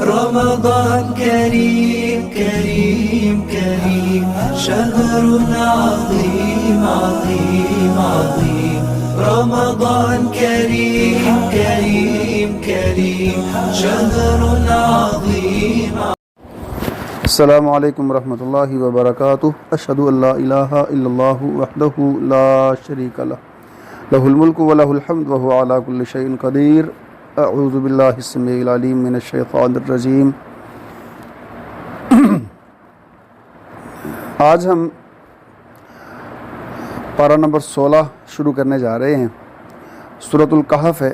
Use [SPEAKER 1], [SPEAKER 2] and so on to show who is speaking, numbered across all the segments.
[SPEAKER 1] رمضان كريم كريم كريم شهر عظيم عظيم عظيم رمضان كريم كريم كريم شهر عظيم.
[SPEAKER 2] السلام علیکم ورحمۃ اللہ وبرکاتہ. اشہد ان لا الہ الا اللہ وحدہ لا شریک لہ لہ الملک ولہ الحمد وہو علی کل شیء قدیر. اعوذ باللہ السمیع العلیم من الشیطان الرجیم. آج ہم پارہ نمبر 16 شروع کرنے جا رہے ہیں. سورۃ الکہف ہے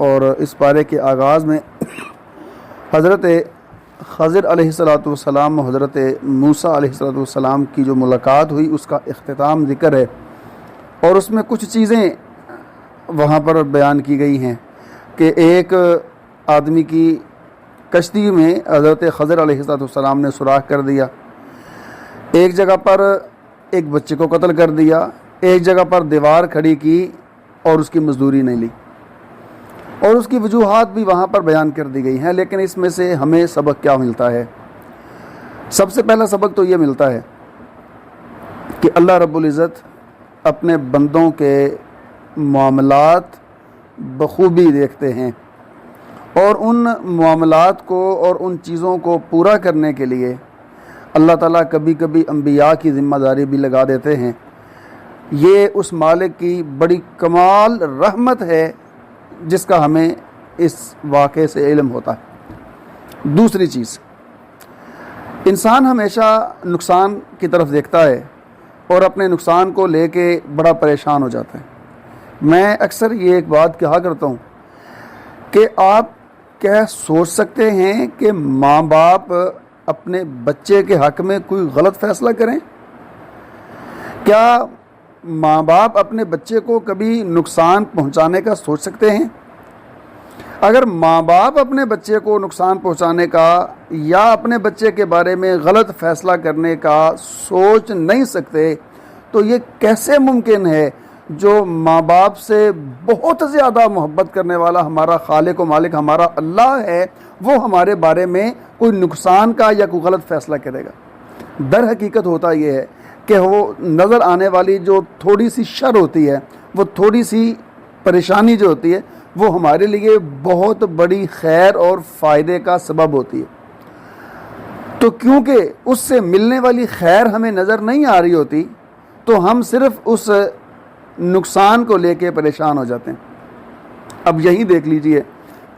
[SPEAKER 2] اور اس پارے کے آغاز میں حضرت خضر علیہ السلام و حضرت موسیٰ علیہ السلام کی جو ملاقات ہوئی اس کا اختتام ذکر ہے، اور اس میں کچھ چیزیں وہاں پر بیان کی گئی ہیں کہ ایک آدمی کی کشتی میں حضرت خضر علیہ السلام نے سوراخ کر دیا، ایک جگہ پر ایک بچے کو قتل کر دیا، ایک جگہ پر دیوار کھڑی کی اور اس کی مزدوری نہیں لی، اور اس کی وجوہات بھی وہاں پر بیان کر دی گئی ہیں. لیکن اس میں سے ہمیں سبق کیا ملتا ہے؟ سب سے پہلا سبق تو یہ ملتا ہے کہ اللہ رب العزت اپنے بندوں کے معاملات بخوبی دیکھتے ہیں، اور ان معاملات کو اور ان چیزوں کو پورا کرنے کے لیے اللہ تعالیٰ کبھی کبھی انبیاء کی ذمہ داری بھی لگا دیتے ہیں. یہ اس مالک کی بڑی کمال رحمت ہے جس کا ہمیں اس واقعے سے علم ہوتا ہے. دوسری چیز، انسان ہمیشہ نقصان کی طرف دیکھتا ہے اور اپنے نقصان کو لے کے بڑا پریشان ہو جاتا ہے. میں اکثر یہ ایک بات کہا کرتا ہوں کہ آپ کیا سوچ سکتے ہیں کہ ماں باپ اپنے بچے کے حق میں کوئی غلط فیصلہ کریں؟ کیا ماں باپ اپنے بچے کو کبھی نقصان پہنچانے کا سوچ سکتے ہیں؟ اگر ماں باپ اپنے بچے کو نقصان پہنچانے کا یا اپنے بچے کے بارے میں غلط فیصلہ کرنے کا سوچ نہیں سکتے تو یہ کیسے ممکن ہے جو ماں باپ سے بہت زیادہ محبت کرنے والا ہمارا خالق و مالک ہمارا اللہ ہے، وہ ہمارے بارے میں کوئی نقصان کا یا کوئی غلط فیصلہ کرے گا؟ در حقیقت ہوتا یہ ہے کہ وہ نظر آنے والی جو تھوڑی سی شر ہوتی ہے، وہ تھوڑی سی پریشانی جو ہوتی ہے، وہ ہمارے لیے بہت بڑی خیر اور فائدے کا سبب ہوتی ہے. تو کیونکہ اس سے ملنے والی خیر ہمیں نظر نہیں آ رہی ہوتی تو ہم صرف اس نقصان کو لے کے پریشان ہو جاتے ہیں. اب یہی دیکھ لیجئے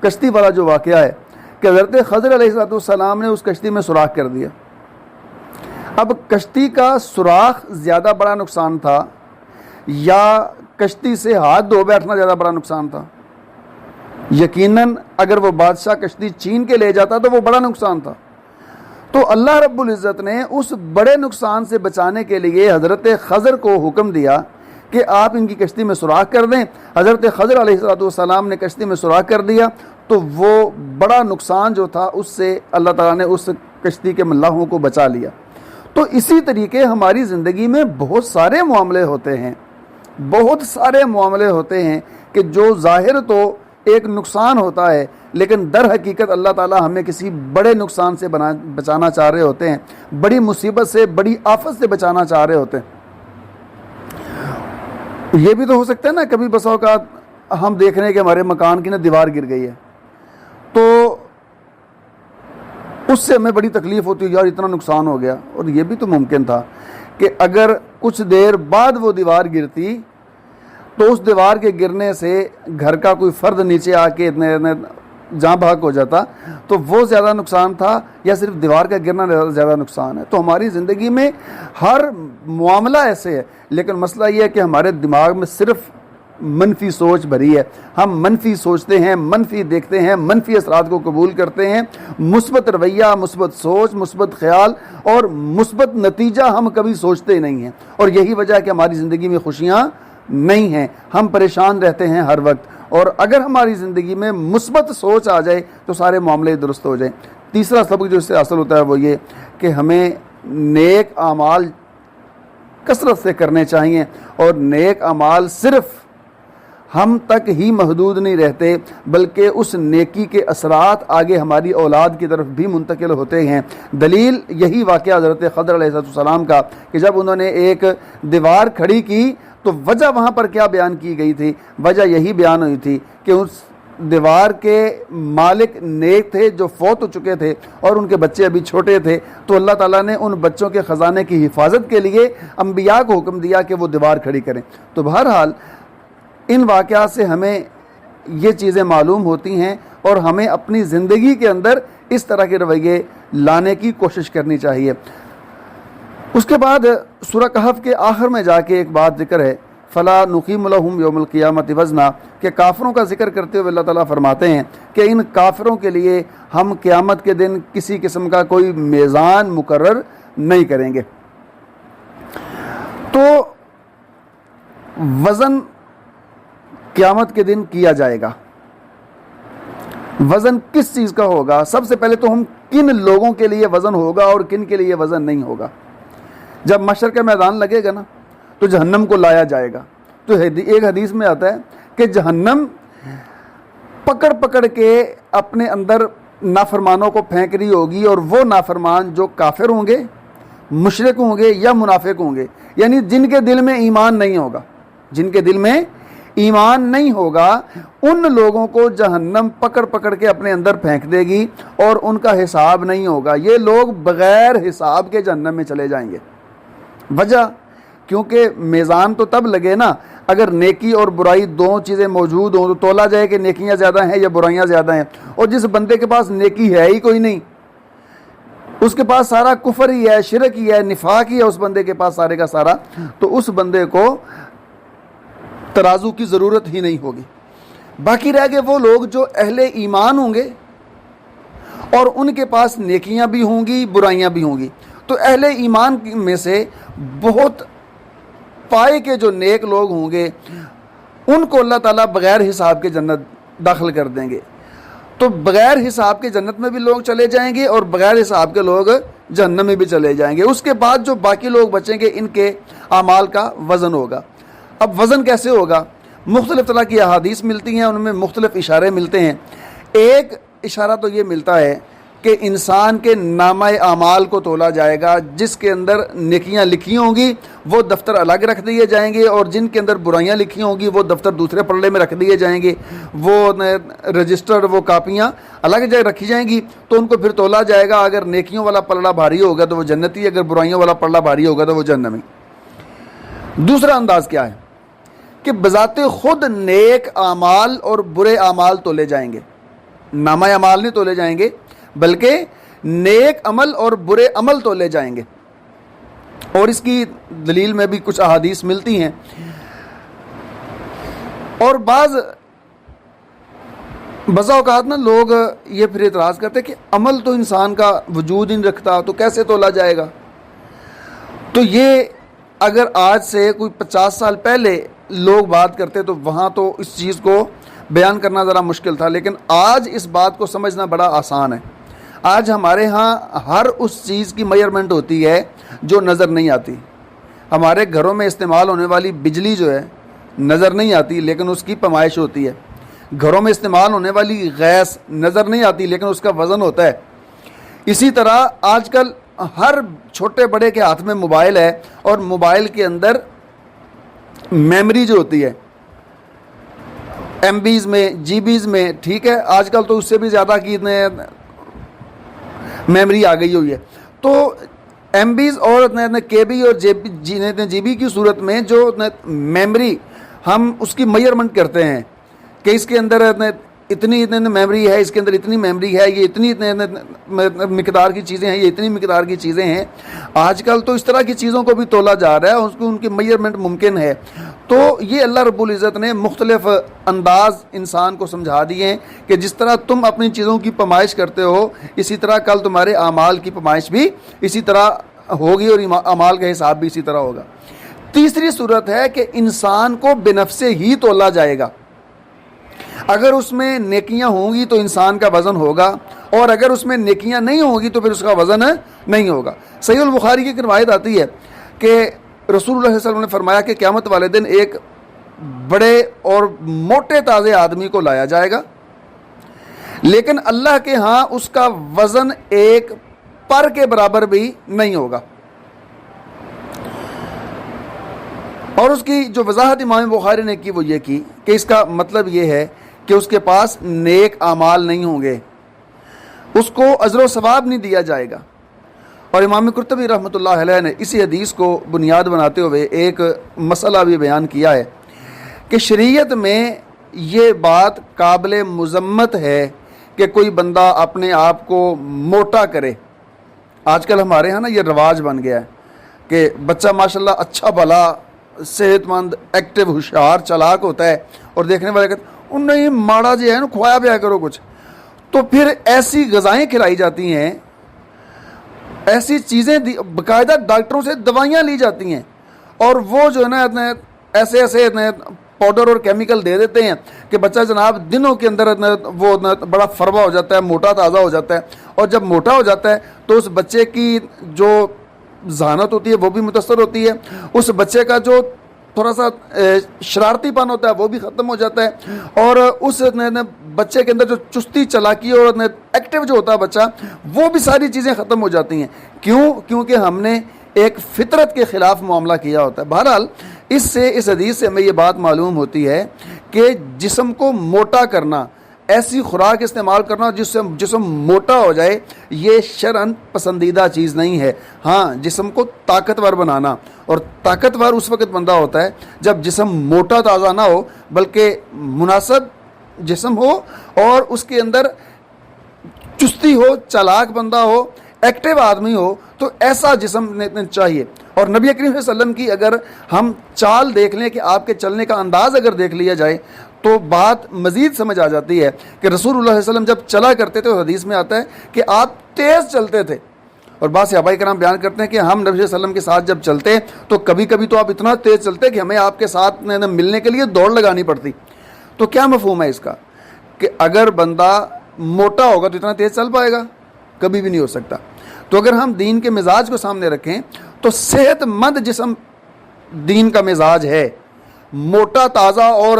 [SPEAKER 2] کشتی والا جو واقعہ ہے کہ حضرت خضر علیہ السلام نے اس کشتی میں سوراخ کر دیا. اب کشتی کا سوراخ زیادہ بڑا نقصان تھا یا کشتی سے ہاتھ دھو بیٹھنا زیادہ بڑا نقصان تھا؟ یقیناً اگر وہ بادشاہ کشتی چھین کے لے جاتا تو وہ بڑا نقصان تھا. تو اللہ رب العزت نے اس بڑے نقصان سے بچانے کے لیے حضرت خضر کو حکم دیا کہ آپ ان کی کشتی میں سوراخ کر دیں. حضرت خضر علیہ السلام نے کشتی میں سوراخ کر دیا تو وہ بڑا نقصان جو تھا اس سے اللہ تعالیٰ نے اس کشتی کے ملاحوں کو بچا لیا. تو اسی طریقے ہماری زندگی میں بہت سارے معاملے ہوتے ہیں کہ جو ظاہر تو ایک نقصان ہوتا ہے لیکن در حقیقت اللہ تعالیٰ ہمیں کسی بڑے نقصان سے بچانا چاہ رہے ہوتے ہیں، بڑی مصیبت سے، بڑی آفت سے بچانا چاہ رہے ہوتے ہیں. یہ بھی تو ہو سکتا ہے نا، کبھی بسا اوقات ہم دیکھ رہے ہیں کہ ہمارے مکان کی نا دیوار گر گئی ہے تو اس سے ہمیں بڑی تکلیف ہوتی ہے، یار اتنا نقصان ہو گیا. اور یہ بھی تو ممکن تھا کہ اگر کچھ دیر بعد وہ دیوار گرتی تو اس دیوار کے گرنے سے گھر کا کوئی فرد نیچے آ کے اتنے جاں بحق ہو جاتا تو وہ زیادہ نقصان تھا یا صرف دیوار کا گرنا زیادہ نقصان ہے؟ تو ہماری زندگی میں ہر معاملہ ایسے ہے، لیکن مسئلہ یہ ہے کہ ہمارے دماغ میں صرف منفی سوچ بھری ہے. ہم منفی سوچتے ہیں، منفی دیکھتے ہیں، منفی اثرات کو قبول کرتے ہیں. مثبت رویہ، مثبت سوچ، مثبت خیال اور مثبت نتیجہ ہم کبھی سوچتے ہی نہیں ہیں، اور یہی وجہ ہے کہ ہماری زندگی میں خوشیاں نہیں ہیں. ہم پریشان رہتے ہیں ہر وقت، اور اگر ہماری زندگی میں مثبت سوچ آ جائے تو سارے معاملے درست ہو جائیں. تیسرا سبق جو اس سے حاصل ہوتا ہے وہ یہ کہ ہمیں نیک اعمال کثرت سے کرنے چاہیے، اور نیک اعمال صرف ہم تک ہی محدود نہیں رہتے بلکہ اس نیکی کے اثرات آگے ہماری اولاد کی طرف بھی منتقل ہوتے ہیں۔ دلیل یہی واقعہ حضرت خضر علیہ السلام کا کہ جب انہوں نے ایک دیوار کھڑی کی تو وجہ وہاں پر کیا بیان کی گئی تھی؟ وجہ یہی بیان ہوئی تھی کہ اس دیوار کے مالک نیک تھے جو فوت ہو چکے تھے اور ان کے بچے ابھی چھوٹے تھے، تو اللہ تعالیٰ نے ان بچوں کے خزانے کی حفاظت کے لیے انبیاء کو حکم دیا کہ وہ دیوار کھڑی کریں۔ تو بہرحال ان واقعات سے ہمیں یہ چیزیں معلوم ہوتی ہیں اور ہمیں اپنی زندگی کے اندر اس طرح کے رویے لانے کی کوشش کرنی چاہیے۔ اس کے بعد سورہ کہف کے آخر میں جا کے ایک بات ذکر ہے، فَلَا نُقِيمُ لَهُمْ يَوْمَ الْقِيَامَةِ وَزْنًا، کہ کافروں کا ذکر کرتے ہوئے اللہ تعالیٰ فرماتے ہیں کہ ان کافروں کے لیے ہم قیامت کے دن کسی قسم کا کوئی میزان مقرر نہیں کریں گے۔ تو وزن قیامت کے دن کیا جائے گا۔ وزن کس چیز کا ہوگا؟ سب سے پہلے تو ہم کن لوگوں کے لیے وزن ہوگا اور کن کے لیے وزن نہیں ہوگا۔ جب محشر کا میدان لگے گا نا تو جہنم کو لایا جائے گا، تو ایک حدیث میں آتا ہے کہ جہنم پکڑ پکڑ کے اپنے اندر نافرمانوں کو پھینک رہی ہوگی، اور وہ نافرمان جو کافر ہوں گے، مشرک ہوں گے یا منافق ہوں گے، یعنی جن کے دل میں ایمان نہیں ہوگا، جن کے دل میں ایمان نہیں ہوگا، ان لوگوں کو جہنم پکڑ پکڑ کے اپنے اندر پھینک دے گی اور ان کا حساب نہیں ہوگا۔ یہ لوگ بغیر حساب کے جہنم میں چلے جائیں گے۔ وجہ کیونکہ میزان تو تب لگے نا اگر نیکی اور برائی دو چیزیں موجود ہوں، تو تولا جائے کہ نیکیاں زیادہ ہیں یا برائیاں زیادہ ہیں۔ اور جس بندے کے پاس نیکی ہے ہی کوئی نہیں، اس کے پاس سارا کفر ہی ہے، شرک ہی ہے، نفاق ہی ہے اس بندے کے پاس سارے کا سارا، تو اس بندے کو ترازو کی ضرورت ہی نہیں ہوگی۔ باقی رہ گئے وہ لوگ جو اہل ایمان ہوں گے اور ان کے پاس نیکیاں بھی ہوں گی، برائیاں بھی ہوں گی۔ تو اہل ایمان میں سے بہت پائے کے جو نیک لوگ ہوں گے ان کو اللہ تعالیٰ بغیر حساب کے جنت داخل کر دیں گے۔ تو بغیر حساب کے جنت میں بھی لوگ چلے جائیں گے اور بغیر حساب کے لوگ جہنم میں بھی چلے جائیں گے۔ اس کے بعد جو باقی لوگ بچیں گے ان کے اعمال کا وزن ہوگا۔ اب وزن کیسے ہوگا؟ مختلف طرح کی احادیث ملتی ہیں، ان میں مختلف اشارے ملتے ہیں۔ ایک اشارہ تو یہ ملتا ہے کہ انسان کے نامہ اعمال کو تولا جائے گا، جس کے اندر نیکیاں لکھی ہوں گی وہ دفتر الگ رکھ دیے جائیں گے، اور جن کے اندر برائیاں لکھی ہوں گی وہ دفتر دوسرے پلڑے میں رکھ دیے جائیں گے، وہ رجسٹر، وہ کاپیاں الگ جگہ رکھی جائیں گی۔ تو ان کو پھر تولا جائے گا، اگر نیکیوں والا پلڑا بھاری ہوگا تو وہ جنتی، اگر برائیوں والا پلڑا بھاری ہوگا تو وہ جہنمی۔ دوسرا انداز کیا ہے کہ بذات خود نیک اعمال اور برے اعمال تولے جائیں گے، نامہ اعمال نہیں تولے جائیں گے بلکہ نیک عمل اور برے عمل تولے جائیں گے۔ اور اس کی دلیل میں بھی کچھ احادیث ملتی ہیں۔ اور بعض اوقات نا لوگ یہ پھر اعتراض کرتے ہیں کہ عمل تو انسان کا وجود ہی نہیں رکھتا، تو کیسے تولا جائے گا؟ تو یہ اگر آج سے کوئی 50 سال پہلے لوگ بات کرتے تو وہاں تو اس چیز کو بیان کرنا ذرا مشکل تھا، لیکن آج اس بات کو سمجھنا بڑا آسان ہے۔ آج ہمارے ہاں ہر اس چیز کی میئرمنٹ ہوتی ہے جو نظر نہیں آتی۔ ہمارے گھروں میں استعمال ہونے والی بجلی جو ہے نظر نہیں آتی لیکن اس کی پیمائش ہوتی ہے۔ گھروں میں استعمال ہونے والی گیس نظر نہیں آتی لیکن اس کا وزن ہوتا ہے۔ اسی طرح آج کل ہر چھوٹے بڑے کے ہاتھ میں موبائل ہے، اور موبائل کے اندر میموری جو ہوتی ہے ایم بیز میں، جی بیز میں، ٹھیک ہے، آج کل تو اس سے بھی زیادہ کی میموری آ گئی ہوئی ہے۔ تو ایم بیز اور کے بی اور جی بی کی صورت میں جو میموری ہم اس کی میئرمنٹ کرتے ہیں کہ اس کے اندر اتنی میموری ہے، اس کے اندر اتنی میموری ہے، یہ اتنی مقدار کی چیزیں ہیں، یہ اتنی مقدار کی چیزیں ہیں۔ آج کل تو اس طرح کی چیزوں کو بھی تولا جا رہا ہے، اس کو ان کی میئرمنٹ ممکن ہے۔ تو یہ اللہ رب العزت نے مختلف انداز انسان کو سمجھا دیے ہیں کہ جس طرح تم اپنی چیزوں کی پیمائش کرتے ہو، اسی طرح کل تمہارے اعمال کی پیمائش بھی اسی طرح ہوگی اور اعمال کا حساب بھی اسی طرح ہوگا۔ تیسری صورت ہے کہ انسان کو بنفسے ہی تولا جائے گا۔ اگر اس میں نیکیاں ہوں گی تو انسان کا وزن ہوگا، اور اگر اس میں نیکیاں نہیں ہوں گی تو پھر اس کا وزن نہیں ہوگا۔ صحیح البخاری کی ایک روایت آتی ہے کہ رسول اللہ صلی اللہ علیہ وسلم نے فرمایا کہ قیامت والے دن ایک بڑے اور موٹے تازے آدمی کو لایا جائے گا، لیکن اللہ کے ہاں اس کا وزن ایک پر کے برابر بھی نہیں ہوگا۔ اور اس کی جو وضاحت امام بخاری نے کی وہ یہ کی کہ اس کا مطلب یہ ہے کہ اس کے پاس نیک اعمال نہیں ہوں گے، اس کو اجر و ثواب نہیں دیا جائے گا۔ اور امام قرطبی رحمۃ اللہ علیہ نے اسی حدیث کو بنیاد بناتے ہوئے ایک مسئلہ بھی بیان کیا ہے کہ شریعت میں یہ بات قابل مذمت ہے کہ کوئی بندہ اپنے آپ کو موٹا کرے۔ آج کل ہمارے ہاں نا یہ رواج بن گیا ہے کہ بچہ ماشاءاللہ اچھا بھلا صحت مند ایکٹیو ہوشیار چالاک ہوتا ہے، اور دیکھنے والے کہتے ہیں نہیں ماڑا جی ہے نا، کھوایا پیا کرو کچھ۔ تو پھر ایسی غذائیں کھلائی جاتی ہیں، ایسی چیزیں باقاعدہ ڈاکٹروں سے دوائیاں لی جاتی ہیں، اور وہ جو ہے نا ایسے پاؤڈر اور کیمیکل دے دیتے ہیں کہ بچہ جناب دنوں کے اندر وہ بڑا فروا ہو جاتا ہے، موٹا تازہ ہو جاتا ہے۔ اور جب موٹا ہو جاتا ہے تو اس بچے کی جو ذہانت ہوتی ہے وہ بھی متاثر ہوتی ہے، اس بچے کا جو تھوڑا سا شرارتی پن ہوتا ہے وہ بھی ختم ہو جاتا ہے، اور اس بچے کے اندر جو چستی چالاکی اور ایکٹیو جو ہوتا ہے بچہ، وہ بھی ساری چیزیں ختم ہو جاتی ہیں۔ کیونکہ ہم نے ایک فطرت کے خلاف معاملہ کیا ہوتا ہے۔ بہرحال اس حدیث سے ہمیں یہ بات معلوم ہوتی ہے کہ جسم کو موٹا کرنا، ایسی خوراک استعمال کرنا جس سے جسم موٹا ہو جائے، یہ شرعاً پسندیدہ چیز نہیں ہے۔ ہاں، جسم کو طاقتور بنانا، اور طاقتور اس وقت بندہ ہوتا ہے جب جسم موٹا تازہ نہ ہو بلکہ مناسب جسم ہو اور اس کے اندر چستی ہو، چالاک بندہ ہو، ایکٹیو آدمی ہو، تو ایسا جسم چاہیے۔ اور نبی کریم صلی اللہ علیہ وسلم کی اگر ہم چال دیکھ لیں کہ آپ کے چلنے کا انداز اگر دیکھ لیا جائے تو بات مزید سمجھ آ جاتی ہے کہ رسول اللہ صلی اللہ علیہ وسلم جب چلا کرتے تھے، حدیث میں آتا ہے کہ آپ تیز چلتے تھے، اور بعض صحابہ کرام بیان کرتے ہیں کہ ہم نبی صلی اللہ علیہ وسلم کے ساتھ جب چلتے تو کبھی کبھی تو آپ اتنا تیز چلتے کہ ہمیں آپ کے ساتھ ملنے کے لیے دوڑ لگانی پڑتی۔ تو کیا مفہوم ہے اس کا کہ اگر بندہ موٹا ہوگا تو اتنا تیز چل پائے گا؟ کبھی بھی نہیں ہو سکتا۔ تو اگر ہم دین کے مزاج کو سامنے رکھیں تو صحت مند جسم دین کا مزاج ہے، موٹا تازہ اور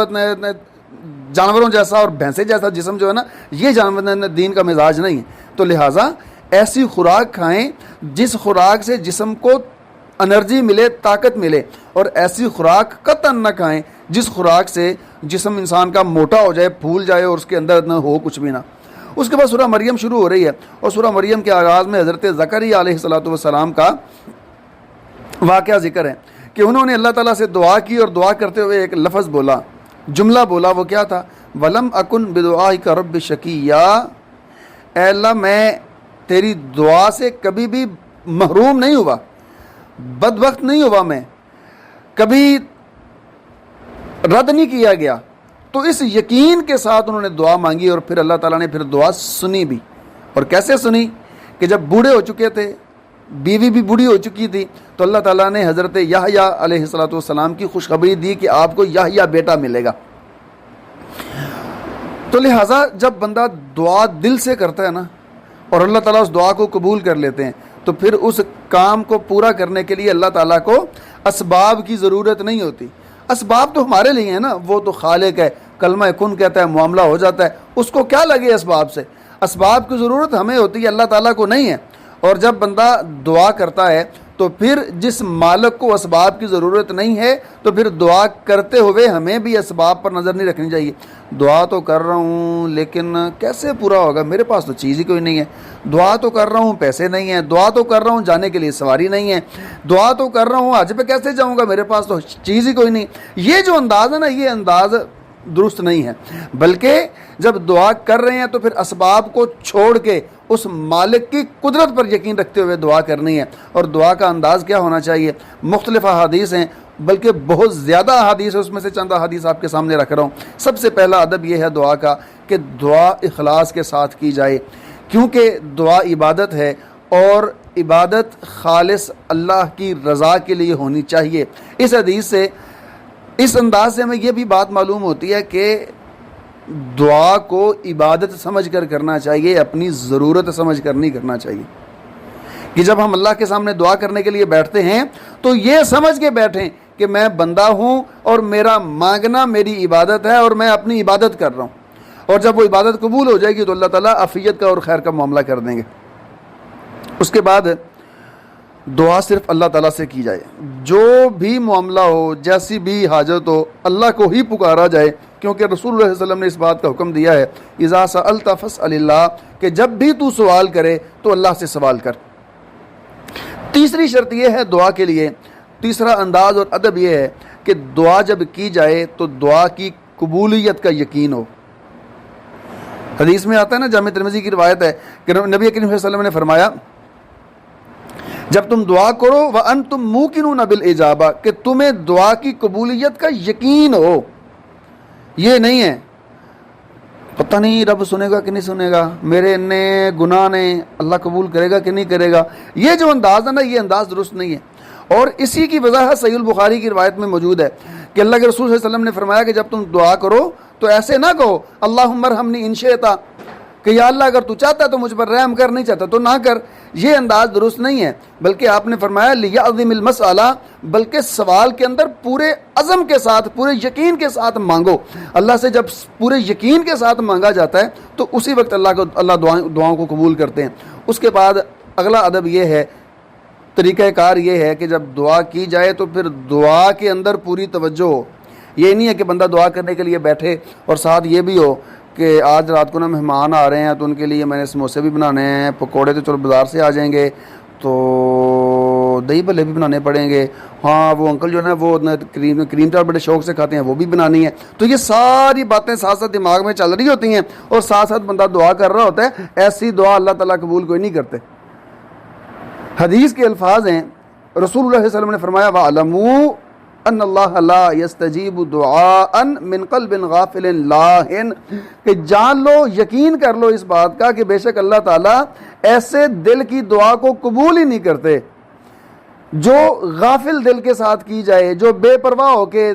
[SPEAKER 2] جانوروں جیسا اور بھینسے جیسا جسم جو ہے نا، یہ جانور دین کا مزاج نہیں ہے۔ تو لہٰذا ایسی خوراک کھائیں جس خوراک سے جسم کو انرجی ملے، طاقت ملے، اور ایسی خوراک قطعاً نہ کھائیں جس خوراک سے جسم انسان کا موٹا ہو جائے، پھول جائے اور اس کے اندر نہ ہو کچھ بھی نہ۔ اس کے بعد سورہ مریم شروع ہو رہی ہے، اور سورہ مریم کے آغاز میں حضرت زکریا علیہ السلام کا واقعہ ذکر ہے کہ انہوں نے اللہ تعالیٰ سے دعا کی، اور دعا کرتے ہوئے ایک لفظ بولا، جملہ بولا، وہ کیا تھا؟ وَلَمْ أَكُنْ بِدُعَائِكَ رَبِّ شَقِيًّا، اے اللہ میں تیری دعا سے کبھی بھی محروم نہیں ہوا، بدبخت نہیں ہوا، میں کبھی رد نہیں کیا گیا۔ تو اس یقین کے ساتھ انہوں نے دعا مانگی، اور پھر اللہ تعالیٰ نے پھر دعا سنی بھی۔ اور کیسے سنی؟ کہ جب بوڑھے ہو چکے تھے، بیوی بھی بوڑھی ہو چکی تھی، تو اللہ تعالیٰ نے حضرت یحییٰ علیہ السلام کی خوشخبری دی کہ آپ کو یحییٰ بیٹا ملے گا۔ تو لہٰذا جب بندہ دعا دل سے کرتا ہے نا، اور اللہ تعالیٰ اس دعا کو قبول کر لیتے ہیں، تو پھر اس کام کو پورا کرنے کے لیے اللہ تعالیٰ کو اسباب کی ضرورت نہیں ہوتی۔ اسباب تو ہمارے لیے ہیں نا، وہ تو خالق ہے، کلمہ کن کہتا ہے، معاملہ ہو جاتا ہے، اس کو کیا لگے اسباب سے؟ اسباب کی ضرورت ہمیں ہوتی ہے، اللہ تعالیٰ کو نہیں ہے۔ اور جب بندہ دعا کرتا ہے تو پھر جس مالک کو اسباب کی ضرورت نہیں ہے، تو پھر دعا کرتے ہوئے ہمیں بھی اسباب پر نظر نہیں رکھنی چاہیے۔ دعا تو کر رہا ہوں لیکن کیسے پورا ہوگا؟ میرے پاس تو چیز ہی کوئی نہیں ہے۔ دعا تو کر رہا ہوں، پیسے نہیں ہیں۔ دعا تو کر رہا ہوں، جانے کے لیے سواری نہیں ہے۔ دعا تو کر رہا ہوں، حج پہ کیسے جاؤں گا؟ میرے پاس تو چیز ہی کوئی نہیں۔ یہ جو انداز ہے نا، یہ انداز درست نہیں ہے، بلکہ جب دعا کر رہے ہیں تو پھر اسباب کو چھوڑ کے اس مالک کی قدرت پر یقین رکھتے ہوئے دعا کرنی ہے۔ اور دعا کا انداز کیا ہونا چاہیے؟ مختلف احادیث ہیں، بلکہ بہت زیادہ احادیث ہے، اس میں سے چند احادیث آپ کے سامنے رکھ رہا ہوں۔ سب سے پہلا ادب یہ ہے دعا کا کہ دعا اخلاص کے ساتھ کی جائے، کیونکہ دعا عبادت ہے، اور عبادت خالص اللہ کی رضا کے لیے ہونی چاہیے۔ اس حدیث سے، اس انداز سے ہمیں یہ بھی بات معلوم ہوتی ہے کہ دعا کو عبادت سمجھ کر کرنا چاہیے، اپنی ضرورت سمجھ کر نہیں کرنا چاہیے۔ کہ جب ہم اللہ کے سامنے دعا کرنے کے لیے بیٹھتے ہیں تو یہ سمجھ کے بیٹھیں کہ میں بندہ ہوں اور میرا مانگنا میری عبادت ہے اور میں اپنی عبادت کر رہا ہوں، اور جب وہ عبادت قبول ہو جائے گی تو اللہ تعالیٰ عافیت کا اور خیر کا معاملہ کر دیں گے۔ اس کے بعد دعا صرف اللہ تعالیٰ سے کی جائے، جو بھی معاملہ ہو، جیسی بھی حاجت ہو، اللہ کو ہی پکارا جائے، کیونکہ رسول اللہ صلی اللہ علیہ وسلم نے اس بات کا حکم دیا ہے اذا سألت فاسأل اللہ، کہ جب بھی تو سوال کرے تو اللہ سے سوال کر۔ تیسری شرط یہ ہے دعا کے لیے، تیسرا انداز اور ادب یہ ہے کہ دعا جب کی جائے تو دعا کی قبولیت کا یقین ہو۔ حدیث میں آتا ہے نا، جامع ترمذی کی روایت ہے کہ نبی کریم صلی اللہ علیہ وسلم نے فرمایا جب تم دعا کرو وَأَنْتُمْ مُوقِنُونَ بِالْإِجَابَةِ، کہ تمہیں دعا کی قبولیت کا یقین ہو، یہ نہیں ہے پتہ نہیں رب سنے گا کہ نہیں سنے گا، میرے اتنے گناہ نے، اللہ قبول کرے گا کہ نہیں کرے گا، یہ جو انداز ہے نا، یہ انداز درست نہیں ہے۔ اور اسی کی وضاحت صحیح البخاری کی روایت میں موجود ہے کہ اللہ کے رسول صلی اللہ علیہ وسلم نے فرمایا کہ جب تم دعا کرو تو ایسے نہ کہو اللہم ارحمنی ان شئت، کہ یا اللہ اگر تو چاہتا تو مجھ پر رحم کر، نہیں چاہتا تو نہ کر، یہ انداز درست نہیں ہے، بلکہ آپ نے فرمایا لیعظم المسئلہ، بلکہ سوال کے اندر پورے عزم کے ساتھ، پورے یقین کے ساتھ مانگو۔ اللہ سے جب پورے یقین کے ساتھ مانگا جاتا ہے تو اسی وقت اللہ دعاؤں کو قبول کرتے ہیں۔ اس کے بعد اگلا ادب یہ ہے، طریقہ کار یہ ہے کہ جب دعا کی جائے تو پھر دعا کے اندر پوری توجہ ہو۔ یہ نہیں ہے کہ بندہ دعا کرنے کے لیے بیٹھے اور ساتھ یہ بھی ہو کہ آج رات کو نا مہمان آ رہے ہیں تو ان کے لیے میں نے سموسے بھی بنانے ہیں، پکوڑے تو چلو بازار سے آ جائیں گے، تو دہی بھلے بھی بنانے پڑیں گے، ہاں وہ انکل جو ہے نا وہ کریم چاٹ بڑے شوق سے کھاتے ہیں، وہ بھی بنانی ہے۔ تو یہ ساری باتیں ساتھ ساتھ دماغ میں چل رہی ہوتی ہیں اور ساتھ ساتھ بندہ دعا کر رہا ہوتا ہے، ایسی دعا اللہ تعالیٰ قبول کوئی نہیں کرتے۔ حدیث کے الفاظ ہیں، رسول اللہ صلی اللہ علیہ وسلم نے فرمایا وَاعْلَمُوا ان اللہ لا یستجیب دعاء من قلب غافل لاہن، کہ جان لو، یقین کر لو اس بات کا کہ بے شک اللہ تعالیٰ ایسے دل کی دعا کو قبول ہی نہیں کرتے جو غافل دل کے ساتھ کی جائے، جو بے پرواہ ہو کے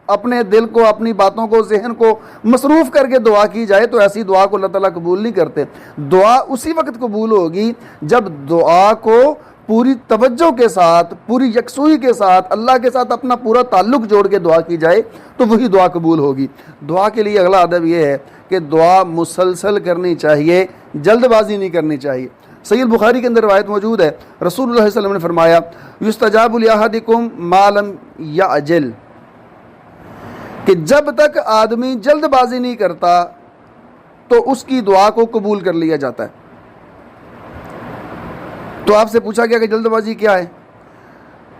[SPEAKER 2] اپنے دل کو، اپنی باتوں کو، ذہن کو مصروف کر کے دعا کی جائے تو ایسی دعا کو اللہ تعالیٰ قبول نہیں کرتے۔ دعا اسی وقت قبول ہوگی جب دعا کو پوری توجہ کے ساتھ، پوری یکسوئی کے ساتھ، اللہ کے ساتھ اپنا پورا تعلق جوڑ کے دعا کی جائے تو وہی دعا قبول ہوگی۔ دعا کے لیے اگلا ادب یہ ہے کہ دعا مسلسل کرنی چاہیے، جلد بازی نہیں کرنی چاہیے۔ صحیح البخاری کے اندر روایت موجود ہے، رسول اللہ صلی اللہ علیہ وسلم نے فرمایا یستجاب لأحدکم ما لم یعجل، کہ جب تک آدمی جلد بازی نہیں کرتا تو اس کی دعا کو قبول کر لیا جاتا ہے۔ تو آپ سے پوچھا گیا کہ جلد بازی کیا ہے؟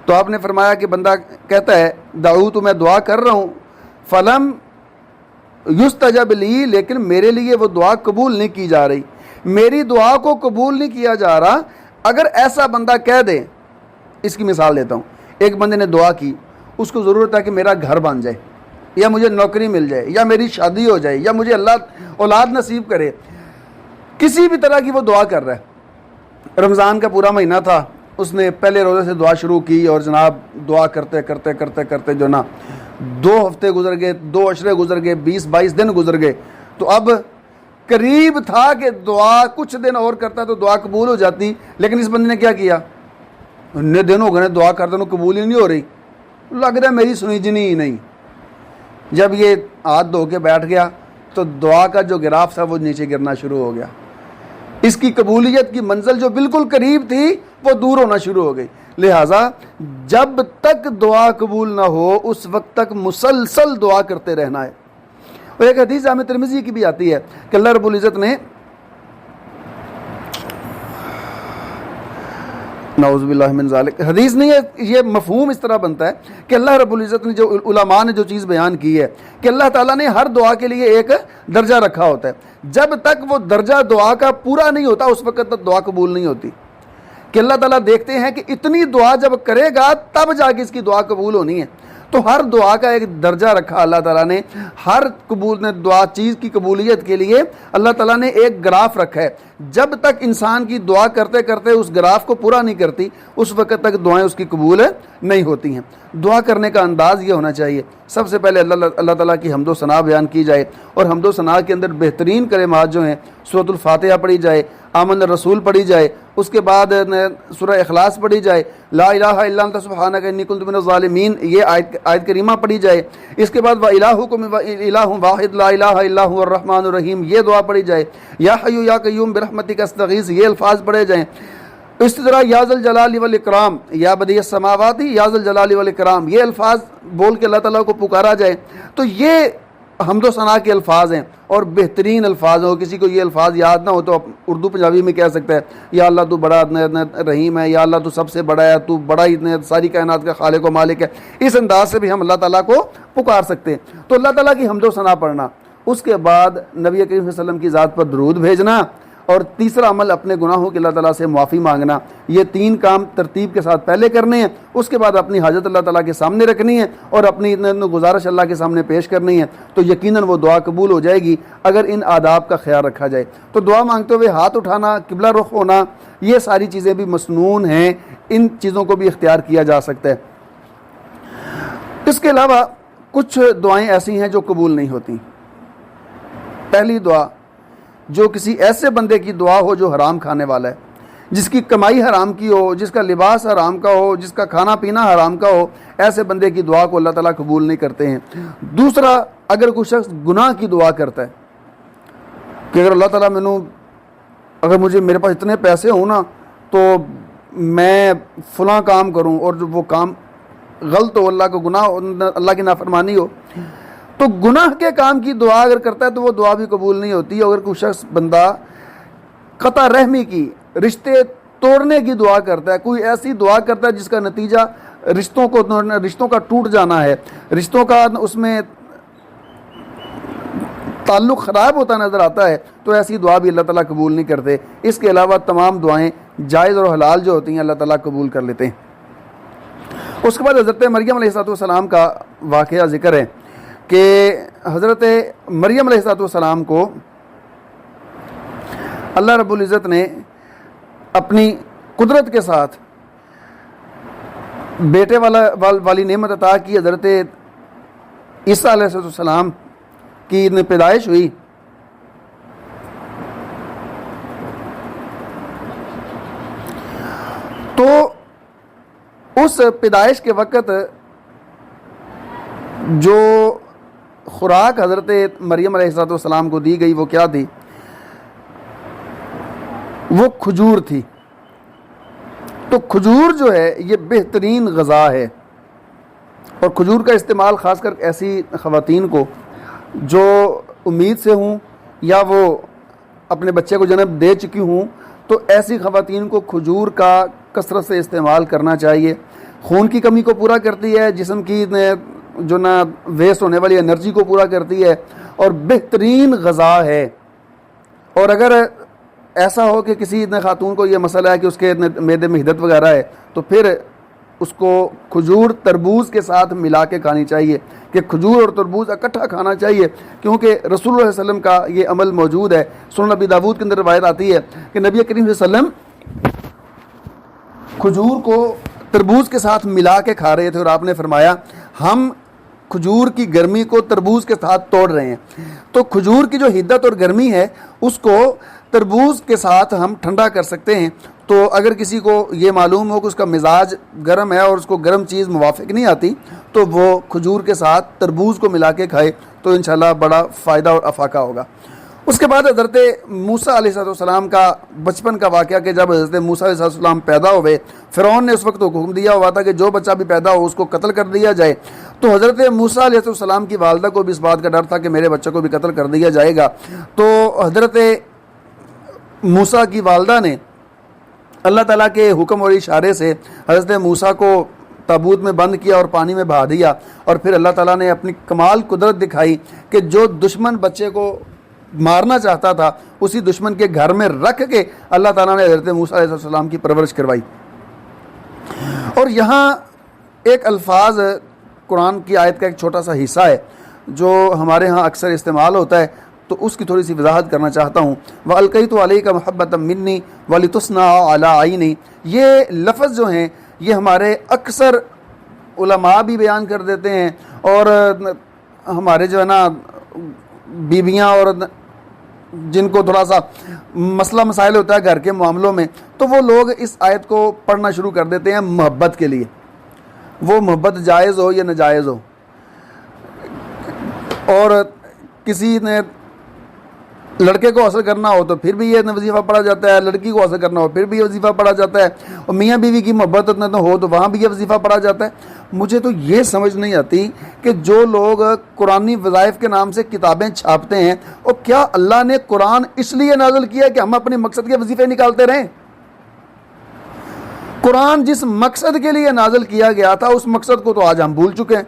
[SPEAKER 2] تو آپ نے فرمایا کہ بندہ کہتا ہے دعوت، میں دعا کر رہا ہوں، فلم یستجب لی، لیکن میرے لیے وہ دعا قبول نہیں کی جا رہی، میری دعا کو قبول نہیں کیا جا رہا۔ اگر ایسا بندہ کہہ دے، اس کی مثال دیتا ہوں، ایک بندے نے دعا کی، اس کو ضرورت ہے کہ میرا گھر بن جائے، یا مجھے نوکری مل جائے، یا میری شادی ہو جائے، یا مجھے اللہ اولاد نصیب کرے، کسی بھی طرح کی وہ دعا کر رہا ہے۔ رمضان کا پورا مہینہ تھا، اس نے پہلے روزے سے دعا شروع کی اور جناب دعا کرتے کرتے کرتے کرتے جو نا 2 ہفتے گزر گئے، 2 عشرے گزر گئے، 20-22 دن گزر گئے، تو اب قریب تھا کہ دعا کچھ دن اور کرتا تو دعا قبول ہو جاتی، لیکن اس بندے نے کیا کیا، اتنے دن ہو گئے دعا کرتے انہوں قبول ہی نہیں ہو رہی، لگ رہا ہے میری سنی جنی ہی نہیں۔ جب یہ ہاتھ دھو کے بیٹھ گیا تو دعا کا جو گراف تھا وہ نیچے گرنا شروع ہو گیا، اس کی قبولیت کی منزل جو بالکل قریب تھی وہ دور ہونا شروع ہو گئی۔ لہٰذا جب تک دعا قبول نہ ہو اس وقت تک مسلسل دعا کرتے رہنا ہے۔ اور ایک حدیث جامع ترمذی کی بھی آتی ہے کہ اللہ رب العزت نے، نعوذ باللہ من ذالک، حدیث نہیں ہے، یہ مفہوم اس طرح بنتا ہے کہ اللہ رب العزت نے، جو علماء نے جو چیز بیان کی ہے کہ اللہ تعالیٰ نے ہر دعا کے لیے ایک درجہ رکھا ہوتا ہے، جب تک وہ درجہ دعا کا پورا نہیں ہوتا اس وقت تک دعا قبول نہیں ہوتی، کہ اللہ تعالیٰ دیکھتے ہیں کہ اتنی دعا جب کرے گا تب جا کے اس کی دعا قبول ہونی ہے۔ تو ہر دعا کا ایک درجہ رکھا اللہ تعالیٰ نے، ہر دعا چیز کی قبولیت کے لیے اللہ تعالیٰ نے ایک گراف رکھا ہے، جب تک انسان کی دعا کرتے کرتے اس گراف کو پورا نہیں کرتی اس وقت تک دعائیں اس کی قبول نہیں ہوتی ہیں۔ دعا کرنے کا انداز یہ ہونا چاہیے، سب سے پہلے اللہ تعالیٰ کی حمد و ثنا بیان کی جائے، اور حمد و ثنا کے اندر بہترین کلمات جو ہیں سورۃ الفاتحہ پڑھی جائے، آمن الرسول پڑھی جائے، اس کے بعد سورہ اخلاص پڑھی جائے، لا الہ الا انت سبحانک انی کنت من الظالمین، یہ آیت کریمہ پڑھی جائے۔ اس کے بعد وَإِلَٰهُكُمْ الہ واحد لا الہ الا هو الرحمن الرحیم، یہ دعا پڑھی جائے۔ یا حی یا قیوم برحمتک استغیث، یہ الفاظ پڑھے جائیں۔ اسی طرح یا ذا الجلال والاکرام، یا بدیع السماوات یا ذا الجلال والاکرام، یہ الفاظ بول کے اللہ تعالیٰ کو پکارا جائے۔ تو یہ حمد و ثنا کے الفاظ ہیں اور بہترین الفاظ ہیں۔ کسی کو یہ الفاظ یاد نہ ہو تو اردو پنجابی میں کہہ سکتا ہے یا اللہ تو بڑا رحیم ہے، یا اللہ تو سب سے بڑا ہے، تو بڑا ہی ساری کائنات کا خالق و مالک ہے۔ اس انداز سے بھی ہم اللہ تعالیٰ کو پکار سکتے ہیں۔ تو اللہ تعالیٰ کی حمد و ثنا پڑھنا، اس کے بعد نبی کریم صلی اللہ علیہ وسلم کی ذات پر درود بھیجنا، اور تیسرا عمل اپنے گناہوں کے اللہ تعالیٰ سے معافی مانگنا۔ یہ تین کام ترتیب کے ساتھ پہلے کرنے ہیں، اس کے بعد اپنی حاجت اللہ تعالیٰ کے سامنے رکھنی ہے اور اپنی گزارش اللہ کے سامنے پیش کرنی ہے، تو یقیناً وہ دعا قبول ہو جائے گی اگر ان آداب کا خیال رکھا جائے۔ تو دعا مانگتے ہوئے ہاتھ اٹھانا، قبلہ رخ ہونا، یہ ساری چیزیں بھی مسنون ہیں، ان چیزوں کو بھی اختیار کیا جا سکتا ہے۔ اس کے علاوہ کچھ دعائیں ایسی ہیں جو قبول نہیں ہوتی۔ پہلی دعا، جو کسی ایسے بندے کی دعا ہو جو حرام کھانے والا ہے، جس کی کمائی حرام کی ہو، جس کا لباس حرام کا ہو، جس کا کھانا پینا حرام کا ہو، ایسے بندے کی دعا کو اللہ تعالیٰ قبول نہیں کرتے ہیں۔ دوسرا، اگر کوئی شخص گناہ کی دعا کرتا ہے کہ اگر اللہ تعالیٰ اگر میرے پاس اتنے پیسے ہوں نا تو میں فلاں کام کروں، اور جو وہ کام غلط ہو، اللہ کا گناہ، اللہ کی نافرمانی ہو، تو گناہ کے کام کی دعا اگر کرتا ہے تو وہ دعا بھی قبول نہیں ہوتی۔ اگر کوئی شخص بندہ قطع رحمی کی، رشتے توڑنے کی دعا کرتا ہے، کوئی ایسی دعا کرتا ہے جس کا نتیجہ رشتوں کا ٹوٹ جانا ہے، رشتوں کا اس میں تعلق خراب ہوتا نظر آتا ہے، تو ایسی دعا بھی اللہ تعالیٰ قبول نہیں کرتے۔ اس کے علاوہ تمام دعائیں جائز اور حلال جو ہوتی ہیں اللہ تعالیٰ قبول کر لیتے ہیں۔ اس کے بعد حضرت مریم علیہ السلام کا واقعہ ذکر ہے کہ حضرت مریم علیہ السلام کو اللہ رب العزت نے اپنی قدرت کے ساتھ بیٹے والی نعمت عطا کی۔ حضرت عیسیٰ علیہ السلام کی پیدائش ہوئی تو اس پیدائش کے وقت جو خوراک حضرت مریم علیہ السلام کو دی گئی وہ کیا تھی؟ وہ کھجور تھی۔ تو کھجور جو ہے یہ بہترین غذا ہے، اور کھجور کا استعمال خاص کر ایسی خواتین کو جو امید سے ہوں یا وہ اپنے بچے کو جنم دے چکی ہوں، تو ایسی خواتین کو کھجور کا کثرت سے استعمال کرنا چاہیے۔ خون کی کمی کو پورا کرتی ہے، جسم کی جو ویسٹ ہونے والی انرجی کو پورا کرتی ہے، اور بہترین غذا ہے۔ اور اگر ایسا ہو کہ کسی خاتون کو یہ مسئلہ ہے کہ اس کے معدے میں حدت وغیرہ ہے، تو پھر اس کو کھجور تربوز کے ساتھ ملا کے کھانی چاہیے، کہ کھجور اور تربوز اکٹھا کھانا چاہیے، کیونکہ رسول اللہ صلی اللہ علیہ وسلم کا یہ عمل موجود ہے۔ سنن نبی داود کے اندر روایت آتی ہے کہ نبی کریم صلی اللہ علیہ وسلم کھجور کو تربوز کے ساتھ ملا کے کھا رہے تھے، اور آپ نے فرمایا ہم کھجور کی گرمی کو تربوز کے ساتھ توڑ رہے ہیں۔ تو کھجور کی جو حدت اور گرمی ہے اس کو تربوز کے ساتھ ہم ٹھنڈا کر سکتے ہیں۔ تو اگر کسی کو یہ معلوم ہو کہ اس کا مزاج گرم ہے اور اس کو گرم چیز موافق نہیں آتی، تو وہ کھجور کے ساتھ تربوز کو ملا کے کھائے، تو انشاءاللہ بڑا فائدہ اور افاقہ ہوگا۔ اس کے بعد حضرت موسیٰ علیہ السلام کا بچپن کا واقعہ کہ جب حضرت موسیٰ علیہ السلام پیدا ہوئے، فرعون نے اس وقت حکم دیا ہوا تھا کہ جو بچہ بھی پیدا ہو اس کو قتل کر دیا جائے۔ تو حضرت موسیٰ علیہ السلام کی والدہ کو بھی اس بات کا ڈر تھا کہ میرے بچے کو بھی قتل کر دیا جائے گا۔ تو حضرت موسیٰ کی والدہ نے اللہ تعالیٰ کے حکم اور اشارے سے حضرت موسیٰ کو تابوت میں بند کیا اور پانی میں بہا دیا، اور پھر اللہ تعالیٰ نے اپنی کمال قدرت دکھائی کہ جو دشمن بچے کو مارنا چاہتا تھا اسی دشمن کے گھر میں رکھ کے اللہ تعالیٰ نے حضرت موسیٰ علیہ السلام کی پرورش کروائی۔ اور یہاں ایک الفاظ قرآن کی آیت کا ایک چھوٹا سا حصہ ہے جو ہمارے ہاں اکثر استعمال ہوتا ہے، تو اس کی تھوڑی سی وضاحت کرنا چاہتا ہوں۔ وَأَلْقَيْتُ عَلَيْكَ مَحَبَّةً مِّنِّي وَلِتُصْنَعَ عَلَىٰ عَيْنِي، یہ لفظ جو ہیں یہ ہمارے اکثر علماء بھی بیان کر دیتے ہیں، اور ہمارے جو ہے نا بیویاں اور جن کو تھوڑا سا مسئلہ مسائل ہوتا ہے گھر کے معاملوں میں، تو وہ لوگ اس آیت کو پڑھنا شروع کر دیتے ہیں محبت کے لیے، وہ محبت جائز ہو یا ناجائز ہو۔ اور کسی نے لڑکے کو حاصل کرنا ہو تو پھر بھی یہ وظیفہ پڑھا جاتا ہے، لڑکی کو حاصل کرنا ہو پھر بھی یہ وظیفہ پڑھا جاتا ہے، اور میاں بیوی کی محبت ہو تو وہاں بھی یہ وظیفہ پڑھا جاتا ہے۔ مجھے تو یہ سمجھ نہیں آتی کہ جو لوگ قرآنی وظائف کے نام سے کتابیں چھاپتے ہیں، اور کیا اللہ نے قرآن اس لیے نازل کیا کہ ہم اپنے مقصد کے وظیفے نکالتے رہیں؟ قرآن جس مقصد کے لیے نازل کیا گیا تھا اس مقصد کو تو آج ہم بھول چکے ہیں۔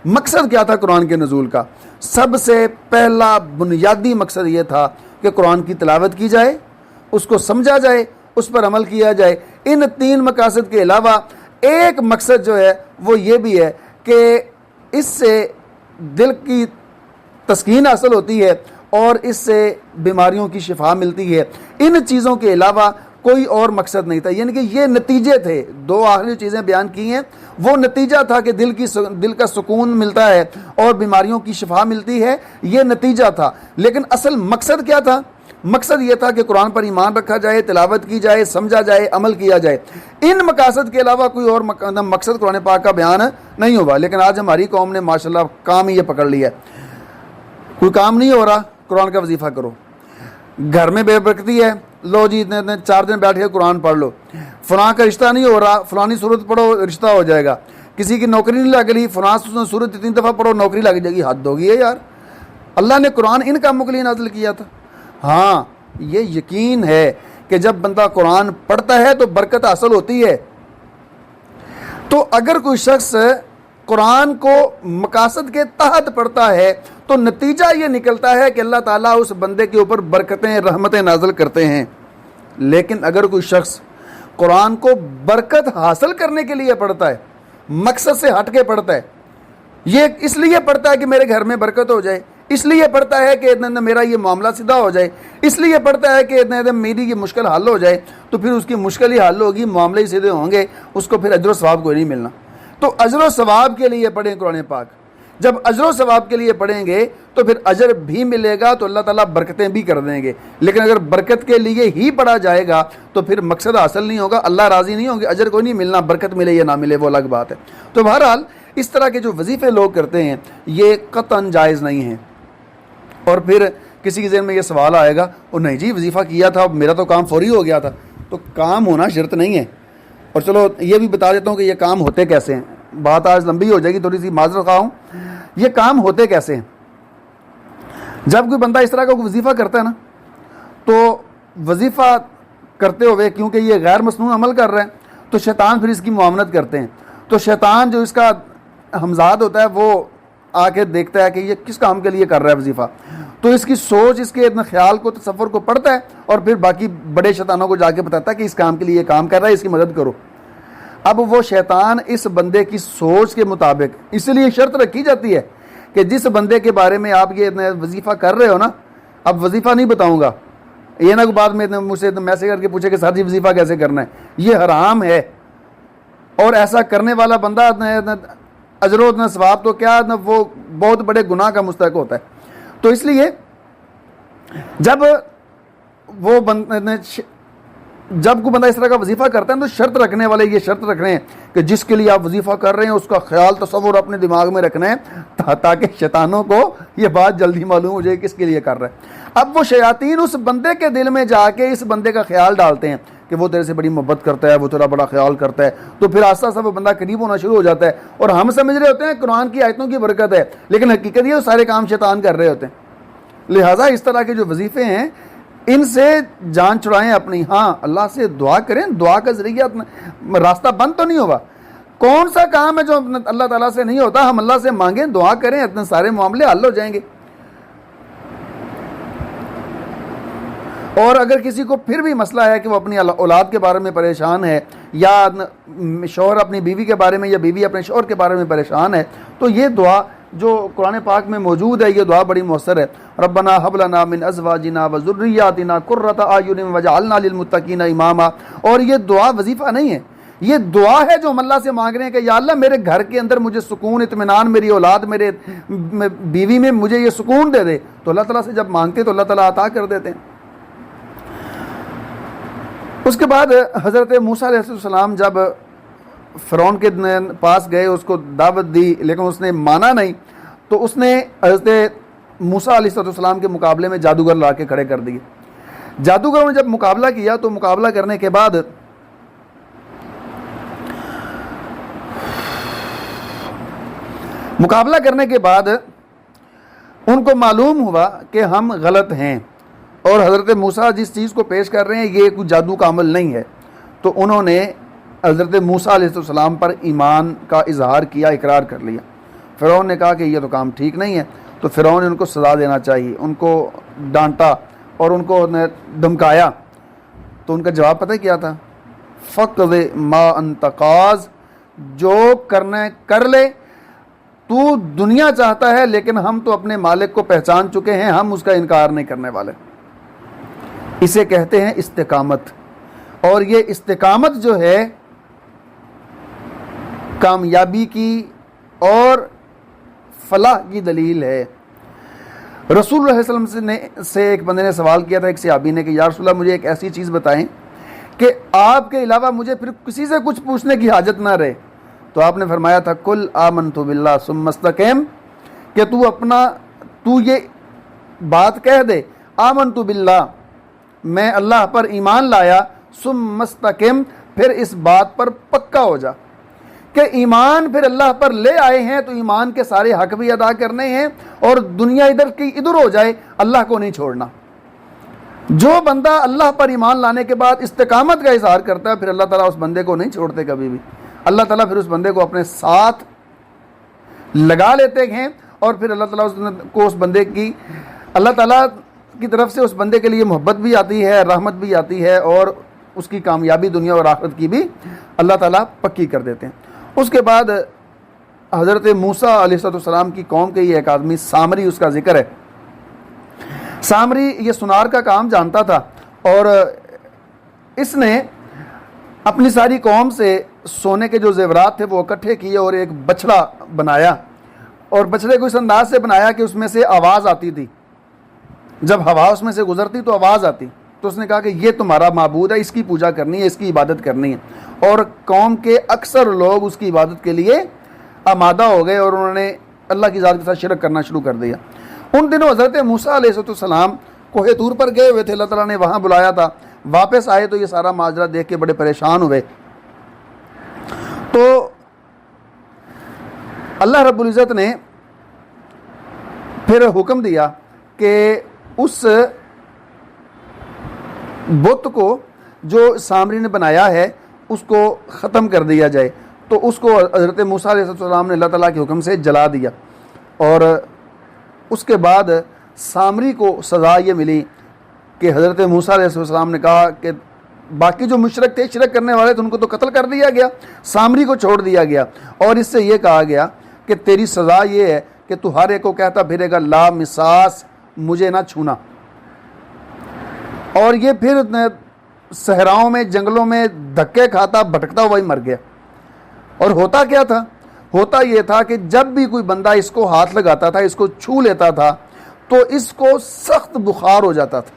[SPEAKER 2] مقصد کیا تھا قرآن کے نزول کا؟ سب سے پہلا بنیادی مقصد یہ تھا کہ قرآن کی تلاوت کی جائے، اس کو سمجھا جائے، اس پر عمل کیا جائے۔ ان تین مقاصد کے علاوہ ایک مقصد جو ہے وہ یہ بھی ہے کہ اس سے دل کی تسکین حاصل ہوتی ہے اور اس سے بیماریوں کی شفا ملتی ہے۔ ان چیزوں کے علاوہ کوئی اور مقصد نہیں تھا، یعنی کہ یہ نتیجے تھے۔ دو آخری چیزیں بیان کی ہیں، وہ نتیجہ تھا کہ دل کا سکون ملتا ہے اور بیماریوں کی شفا ملتی ہے، یہ نتیجہ تھا۔ لیکن اصل مقصد کیا تھا؟ مقصد یہ تھا کہ قرآن پر ایمان رکھا جائے، تلاوت کی جائے، سمجھا جائے، عمل کیا جائے۔ ان مقاصد کے علاوہ کوئی اور مقصد قرآن پاک کا بیان نہیں ہوا۔ لیکن آج ہماری قوم نے ماشاءاللہ کام ہی یہ پکڑ لیا ہے، کوئی کام نہیں ہو رہا، قرآن کا وظیفہ کرو۔ گھر میں بے برکتی ہے، لو جی اتنے 4 دن بیٹھ کے قرآن پڑھ لو۔ فلاں کا رشتہ نہیں ہو رہا، فلانی صورت پڑھو رشتہ ہو جائے گا۔ کسی کی نوکری نہیں لگ رہی، فلاں صورت 3 دفعہ پڑھو نوکری لگ جائے گی۔ حد ہوگی ہے یار، اللہ نے قرآن ان کاموں کے لیے نازل کیا تھا۔ ہاں یہ یقین ہے کہ جب بندہ قرآن پڑھتا ہے تو برکت حاصل ہوتی ہے۔ تو اگر کوئی شخص قرآن کو مقاصد کے تحت پڑھتا ہے تو نتیجہ یہ نکلتا ہے کہ اللہ تعالیٰ اس بندے کے اوپر برکتیں رحمتیں نازل کرتے ہیں۔ لیکن اگر کوئی شخص قرآن کو برکت حاصل کرنے کے لیے پڑھتا ہے، مقصد سے ہٹ کے پڑھتا ہے، یہ اس لیے پڑھتا ہے کہ میرے گھر میں برکت ہو جائے، اس لیے پڑھتا ہے کہ میرا یہ معاملہ سیدھا ہو جائے، اس لیے پڑھتا ہے کہ میری یہ مشکل حل ہو جائے، تو پھر اس کی مشکل ہی حل ہوگی، معاملے ہی سیدھے ہوں گے، اس کو پھر اجر و ثواب کوئی نہیں ملنا۔ تو اجر و ثواب کے لیے پڑھیں قرآن پاک۔ جب اجر و ثواب کے لیے پڑھیں گے تو پھر اجر بھی ملے گا، تو اللہ تعالیٰ برکتیں بھی کر دیں گے۔ لیکن اگر برکت کے لیے ہی پڑھا جائے گا تو پھر مقصد حاصل نہیں ہوگا، اللہ راضی نہیں ہوں گے، اجر کوئی نہیں ملنا، برکت ملے یا نہ ملے وہ الگ بات ہے۔ تو بہرحال اس طرح کے جو وظیفے لوگ کرتے ہیں یہ قطعاً جائز نہیں ہیں۔ اور پھر کسی کے ذہن میں یہ سوال آئے گا، اور نہیں جی وظیفہ کیا تھا میرا تو کام فوری ہو گیا تھا۔ تو کام ہونا شرط نہیں ہے۔ اور چلو یہ بھی بتا دیتا ہوں کہ یہ کام ہوتے کیسے ہیں، بات آج لمبی ہو جائے گی، تھوڑی سی معذرت خواہ ہوں۔ یہ کام ہوتے کیسے ہیں؟ جب کوئی بندہ اس طرح کا وظیفہ کرتا ہے نا، تو وظیفہ کرتے ہوئے کیونکہ یہ غیر مسنون عمل کر رہے ہیں تو شیطان پھر اس کی معاونت کرتے ہیں۔ تو شیطان جو اس کا ہمزاد ہوتا ہے وہ آ کے دیکھتا ہے کہ یہ کس کام کے لیے کر رہا ہے وظیفہ، تو اس کی سوچ، اس کے اتنے خیال کو، تصور کو پڑھتا ہے اور پھر باقی بڑے شیطانوں کو جا کے بتاتا ہے کہ اس کام کے لیے یہ کام کر رہا ہے، اس کی مدد کرو۔ اب وہ شیطان اس بندے کی سوچ کے مطابق، اس لیے شرط رکھی جاتی ہے کہ جس بندے کے بارے میں آپ یہ وظیفہ کر رہے ہو نا، اب وظیفہ نہیں بتاؤں گا، یہ نہ بعد میں مجھ سے میسج کر کے پوچھے کہ سر جی وظیفہ کیسے کرنا ہے، یہ حرام ہے۔ اور ایسا کرنے والا بندہ اجر و ثواب تو کیا، وہ بہت بڑے گناہ کا مستحق ہوتا ہے۔ تو اس لیے جب کوئی بندہ اس طرح کا وظیفہ کرتا ہے تو شرط رکھنے والے یہ شرط رکھ رہے ہیں کہ جس کے لیے آپ وظیفہ کر رہے ہیں اس کا خیال، تصور اپنے دماغ میں رکھنا ہے تاکہ شیطانوں کو یہ بات جلدی معلوم ہو جائے کس کے لیے کر رہا ہے۔ اب وہ شیاطین اس بندے کے دل میں جا کے اس بندے کا خیال ڈالتے ہیں کہ وہ تیرے سے بڑی محبت کرتا ہے، وہ تیرا بڑا خیال کرتا ہے، تو پھر آہستہ آہستہ وہ بندہ قریب ہونا شروع ہو جاتا ہے۔ اور ہم سمجھ رہے ہوتے ہیں قرآن کی آیتوں کی برکت ہے، لیکن حقیقت یہ سارے کام شیطان کر رہے ہوتے ہیں۔ لہٰذا اس طرح کے جو وظیفے ہیں ان سے جان چھڑائیں اپنی۔ ہاں اللہ سے دعا کریں، دعا کا ذریعہ راستہ بند تو نہیں ہوگا۔ کون سا کام ہے جو اللہ تعالیٰ سے نہیں ہوتا؟ ہم اللہ سے مانگیں، دعا کریں، اتنے سارے معاملے حل ہو جائیں گے۔ اور اگر کسی کو پھر بھی مسئلہ ہے کہ وہ اپنی اولاد کے بارے میں پریشان ہے، یا شوہر اپنی بیوی کے بارے میں، یا بیوی اپنے شوہر کے بارے میں پریشان ہے، تو یہ دعا جو قرآن پاک میں موجود ہے یہ دعا بڑی مؤثر ہے۔ ربنا هب لنا من ازواجنا وذرياتنا قرة اعین واجعلنا للمتقین اماما۔ اور یہ دعا وظیفہ نہیں ہے، یہ دعا ہے جو ہم اللہ سے مانگ رہے ہیں کہ یا اللہ میرے گھر کے اندر مجھے سکون، اطمینان، میری اولاد، میرے بیوی میں مجھے یہ سکون دے دے. تو اللہ تعالیٰ سے جب مانگتے تو اللہ تعالیٰ عطا کر دیتے ہیں. اس کے بعد حضرت موسیٰ علیہ السلام جب فرعون کے پاس گئے، اس کو دعوت دی لیکن اس نے مانا نہیں، تو اس نے حضرت موسیٰ علیہ السلام کے مقابلے میں جادوگر لا کے کھڑے کر دیے. جادوگروں نے جب مقابلہ کیا تو مقابلہ کرنے کے بعد ان کو معلوم ہوا کہ ہم غلط ہیں اور حضرت موسیٰ جس چیز کو پیش کر رہے ہیں یہ کوئی جادو کا عمل نہیں ہے. تو انہوں نے حضرت موسیٰ علیہ السلام پر ایمان کا اظہار کیا، اقرار کر لیا. فرعون نے کہا کہ یہ تو کام ٹھیک نہیں ہے. تو فرعون نے ان کو سزا دینا چاہیے، ان کو ڈانٹا اور ان کو دھمکایا. تو ان کا جواب پتہ کیا تھا؟ فَقْضِ مَا أَنْتَ قَاضٍ، جو کرنا ہے کر لے، تو دنیا چاہتا ہے لیکن ہم تو اپنے مالک کو پہچان چکے ہیں، ہم اس کا انکار نہیں کرنے والے. اسے کہتے ہیں استقامت. اور یہ استقامت جو ہے کامیابی کی اور فلاح کی دلیل ہے. رسول اللہ صلی اللہ علیہ وسلم سے ایک بندے نے سوال کیا تھا، ایک صحابی نے، کہ یا رسول اللہ مجھے ایک ایسی چیز بتائیں کہ آپ کے علاوہ مجھے پھر کسی سے کچھ پوچھنے کی حاجت نہ رہے. تو آپ نے فرمایا تھا کل آمنت باللہ ثم استقم، کہ تو یہ بات کہہ دے آمنت باللہ، میں اللہ پر ایمان لایا، ثم استقم، پھر اس بات پر پکا ہو جا کہ ایمان پھر اللہ پر لے آئے ہیں تو ایمان کے سارے حق بھی ادا کرنے ہیں اور دنیا ادھر کی ادھر ہو جائے، اللہ کو نہیں چھوڑنا. جو بندہ اللہ پر ایمان لانے کے بعد استقامت کا اظہار کرتا ہے پھر اللہ تعالیٰ اس بندے کو نہیں چھوڑتے کبھی بھی. اللہ تعالیٰ پھر اس بندے کو اپنے ساتھ لگا لیتے ہیں اور پھر اللہ تعالیٰ کو اس بندے کی، اللہ تعالیٰ کی طرف سے اس بندے کے لیے محبت بھی آتی ہے، رحمت بھی آتی ہے اور اس کی کامیابی دنیا اور آخرت کی بھی اللہ تعالیٰ پکی کر دیتے ہیں. اس کے بعد حضرت موسیٰ علیہ السلام کی قوم کے یہ ایک آدمی سامری، اس کا ذکر ہے. سامری یہ سنار کا کام جانتا تھا اور اس نے اپنی ساری قوم سے سونے کے جو زیورات تھے وہ اکٹھے کیے اور ایک بچڑا بنایا اور بچڑے کو اس انداز سے بنایا کہ اس میں سے آواز آتی تھی، جب ہوا اس میں سے گزرتی تو آواز آتی. تو اس نے کہا کہ یہ تمہارا معبود ہے، اس کی پوجا کرنی ہے، اس کی عبادت کرنی ہے. اور قوم کے اکثر لوگ اس کی عبادت کے لیے آمادہ ہو گئے اور انہوں نے اللہ کی ذات کے ساتھ شرک کرنا شروع کر دیا. ان دنوں حضرت موسیٰ علیہ السلام کوہ طور پر گئے ہوئے تھے، اللہ تعالیٰ نے وہاں بلایا تھا. واپس آئے تو یہ سارا ماجرا دیکھ کے بڑے پریشان ہوئے. تو اللہ رب العزت نے پھر حکم دیا کہ اس بت کو جو سامری نے بنایا ہے اس کو ختم کر دیا جائے. تو اس کو حضرت موسیٰ علیہ السلام نے اللہ تعالیٰ کے حکم سے جلا دیا. اور اس کے بعد سامری کو سزا یہ ملی کہ حضرت موسیٰ علیہ السلام نے کہا کہ باقی جو مشرک تھے، شرک کرنے والے تھے، ان کو تو قتل کر دیا گیا، سامری کو چھوڑ دیا گیا اور اس سے یہ کہا گیا کہ تیری سزا یہ ہے کہ تو ہر ایک کو کہتا پھرے گا لا مساس، مجھے نہ چھونا. اور یہ پھر صحراؤں میں، جنگلوں میں دھکے کھاتا بھٹکتا ہوا ہی مر گیا. اور ہوتا کیا تھا؟ ہوتا یہ تھا کہ جب بھی کوئی بندہ اس کو ہاتھ لگاتا تھا، اس کو چھو لیتا تھا تو اس کو سخت بخار ہو جاتا تھا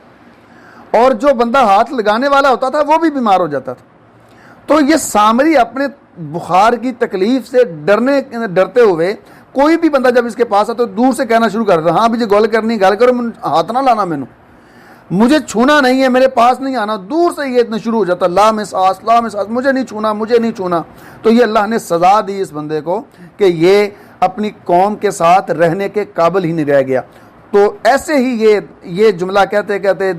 [SPEAKER 2] اور جو بندہ ہاتھ لگانے والا ہوتا تھا وہ بھی بیمار ہو جاتا تھا. تو یہ سامری اپنے بخار کی تکلیف سے ڈرتے ہوئے کوئی بھی بندہ جب اس کے پاس آتا تو دور سے کہنا شروع کرتا، ہاں بھی گول کرنی گل کرو، ہاتھ نہ لانا، مجھے چھونا نہیں ہے، میرے پاس نہیں آنا. دور سے یہ اتنا شروع ہو جاتا، لا مساس لا مساس، مجھے نہیں چھونا، مجھے نہیں چھونا. تو یہ اللہ نے سزا دی اس بندے کو کہ یہ اپنی قوم کے ساتھ رہنے کے قابل ہی نہیں رہ گیا. تو ایسے ہی یہ جملہ کہتے کہتے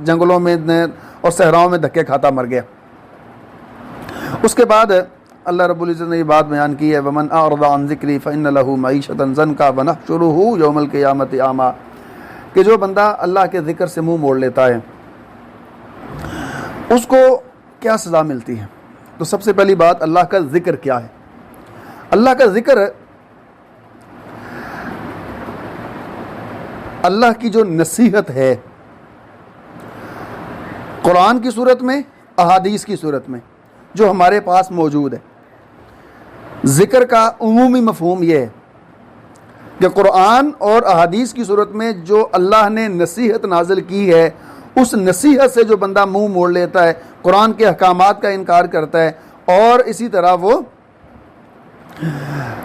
[SPEAKER 2] جنگلوں میں اور صحراؤں میں دھکے کھاتا مر گیا. اس کے بعد اللہ رب العزت نے یہ بات بیان کی ہے، وَمَنْ أَعْرَضَ عَنْ ذِكْرِي فَإِنَّ لَهُ مَعِيشَةً ضَنْكًا وَنَحْشُرُهُ يَوْمَ الْقِيَامَةِ أَعْمَىٰ، کہ جو بندہ اللہ کے ذکر سے منہ موڑ لیتا ہے اس کو کیا سزا ملتی ہے. تو سب سے پہلی بات اللہ کا ذکر کیا ہے. اللہ کا ذکر اللہ کی جو نصیحت ہے قرآن کی صورت میں، احادیث کی صورت میں. جو ہمارے پاس موجود ہے۔ ذکر کا عمومی مفہوم یہ ہے کہ قرآن اور احادیث کی صورت میں جو اللہ نے نصیحت نازل کی ہے، اس نصیحت سے جو بندہ منہ موڑ لیتا ہے، قرآن کے احکامات کا انکار کرتا ہے، اور اسی طرح وہ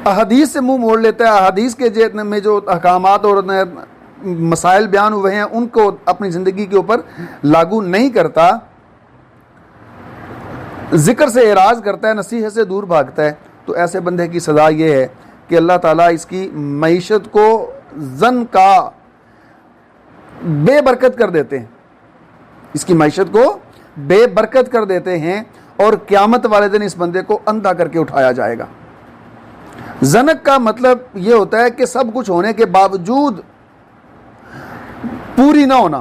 [SPEAKER 2] احادیث سے منہ موڑ لیتا ہے، احادیث کے میں جو احکامات اور مسائل بیان ہوئے ہیں ان کو اپنی زندگی کے اوپر لاگو نہیں کرتا، ذکر سے اعراض کرتا ہے، نصیحت سے دور بھاگتا ہے، تو ایسے بندے کی سزا یہ ہے کہ اللہ تعالیٰ اس کی معیشت کو زن کا بے برکت کر دیتے ہیں، اس کی معیشت کو بے برکت کر دیتے ہیں، اور قیامت والے دن اس بندے کو اندھا کر کے اٹھایا جائے گا۔ زنک کا مطلب یہ ہوتا ہے کہ سب کچھ ہونے کے باوجود پوری نہ ہونا۔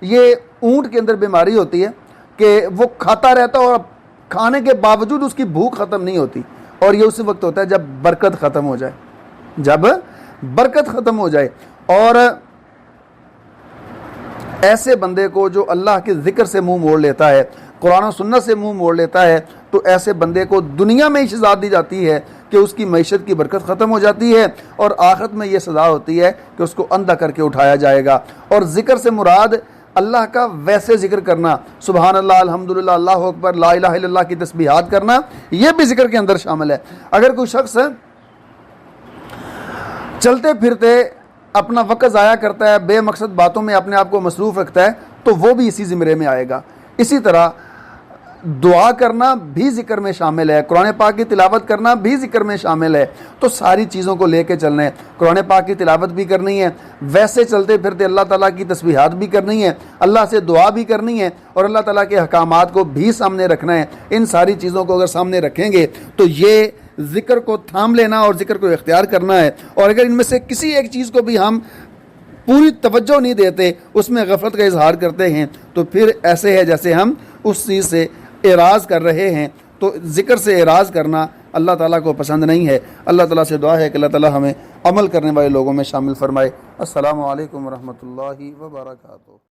[SPEAKER 2] یہ اونٹ کے اندر بیماری ہوتی ہے کہ وہ کھاتا رہتا ہے اور کھانے کے باوجود اس کی بھوک ختم نہیں ہوتی، اور یہ اسی وقت ہوتا ہے جب برکت ختم ہو جائے، جب برکت ختم ہو جائے۔ اور ایسے بندے کو جو اللہ کے ذکر سے منہ موڑ لیتا ہے، قرآن و سنت سے منہ موڑ لیتا ہے، تو ایسے بندے کو دنیا میں ہی سزا دی جاتی ہے کہ اس کی معیشت کی برکت ختم ہو جاتی ہے، اور آخرت میں یہ سزا ہوتی ہے کہ اس کو اندھا کر کے اٹھایا جائے گا۔ اور ذکر سے مراد اللہ کا ویسے ذکر کرنا، سبحان اللہ، الحمدللہ، اللہ اکبر، لا الہ الا اللہ کی تسبیحات کرنا، یہ بھی ذکر کے اندر شامل ہے۔ اگر کوئی شخص چلتے پھرتے اپنا وقت ضائع کرتا ہے، بے مقصد باتوں میں اپنے آپ کو مصروف رکھتا ہے، تو وہ بھی اسی زمرے میں آئے گا۔ اسی طرح دعا کرنا بھی ذکر میں شامل ہے، قرآن پاک کی تلاوت کرنا بھی ذکر میں شامل ہے، تو ساری چیزوں کو لے کے چلنا ہے۔ قرآن پاک کی تلاوت بھی کرنی ہے، ویسے چلتے پھرتے اللہ تعالیٰ کی تسبیحات بھی کرنی ہے، اللہ سے دعا بھی کرنی ہے، اور اللہ تعالیٰ کے احکامات کو بھی سامنے رکھنا ہے۔ ان ساری چیزوں کو اگر سامنے رکھیں گے تو یہ ذکر کو تھام لینا اور ذکر کو اختیار کرنا ہے۔ اور اگر ان میں سے کسی ایک چیز کو بھی ہم پوری توجہ نہیں دیتے، اس میں غفلت کا اظہار کرتے ہیں، تو پھر ایسے ہے جیسے ہم اس چیز سے اعراض کر رہے ہیں۔ تو ذکر سے اعراض کرنا اللہ تعالیٰ کو پسند نہیں ہے۔ اللہ تعالیٰ سے دعا ہے کہ اللہ تعالیٰ ہمیں عمل کرنے والے لوگوں میں شامل فرمائے۔ السلام علیکم ورحمۃ اللہ وبرکاتہ۔